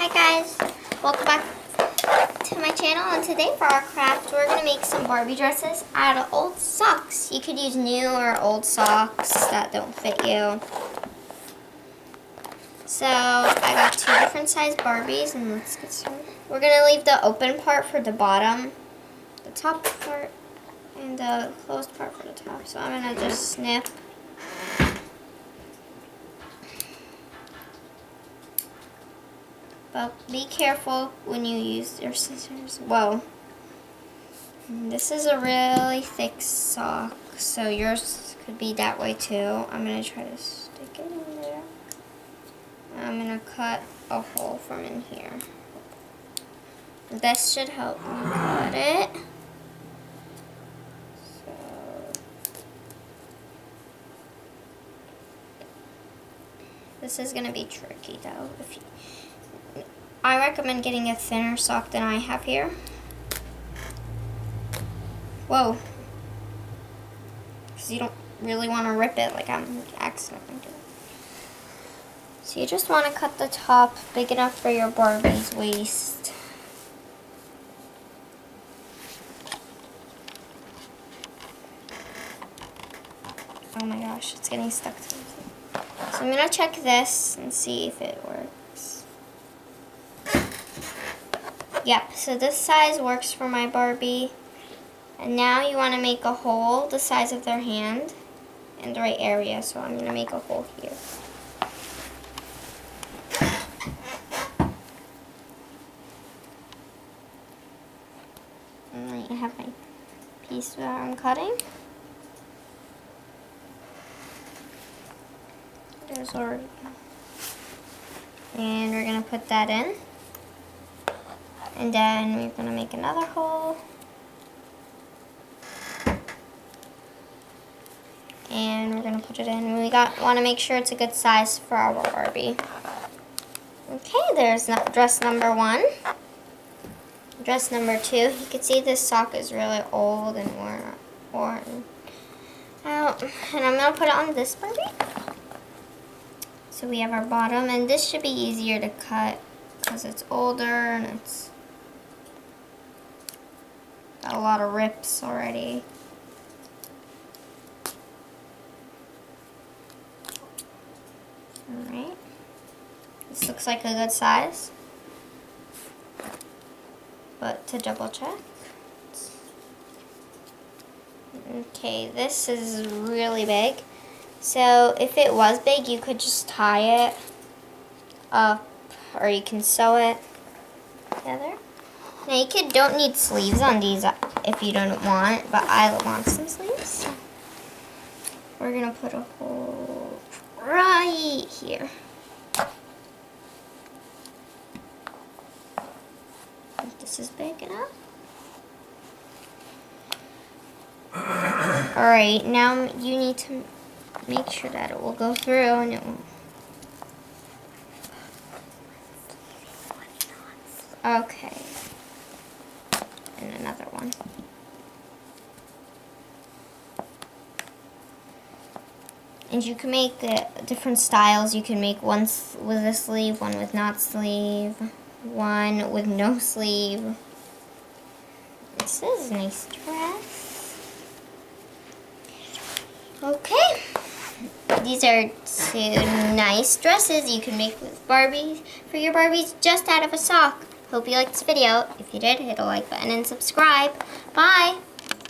Hi guys, welcome back to my channel, and today for our craft we're going to make some Barbie dresses out of old socks. You could use new or old socks that don't fit you. So I got two different size Barbies and let's get started. We're going to leave the open part for the bottom, the top part, and the closed part for the top. So I'm going to just snip. But be careful when you use your scissors. Whoa. This is a really thick sock, so yours could be that way too. I'm going to try to stick it in there. I'm going to cut a hole from in here. This should help me cut it. This is going to be tricky though. I recommend getting a thinner sock than I have here. Whoa. Because you don't really want to rip it like I'm accidentally doing. So you just want to cut the top big enough for your Barbie's waist. Oh my gosh, it's getting stuck to something. So I'm going to check this and see if it works. Yep, so this size works for my Barbie. And now you want to make a hole the size of their hand in the right area. So I'm going to make a hole here. And I have my piece that I'm cutting. There's already. And we're going to put that in. And then we're going to make another hole. And we're going to put it in. We want to make sure it's a good size for our Barbie. Okay, there's dress number 1. Dress number 2. You can see this sock is really old and worn out. And I'm going to put it on this Barbie. So we have our bottom. And this should be easier to cut because it's older and it's got a lot of rips already. Alright. This looks like a good size. But to double check. Okay, this is really big. So if it was big, you could just tie it up or you can sew it together. Now you don't need sleeves on these if you don't want, but I want some sleeves. We're gonna put a hole right here. If this is big enough. Alright, now you need to make sure that it will go through and it won't. Okay. And another one. And you can make the different styles. You can make one with a sleeve, one with not sleeve, one with no sleeve. This is a nice dress. Okay. These are two nice dresses you can make with Barbies for your Barbies just out of a sock. Hope you liked this video. If you did, hit the like button and subscribe. Bye!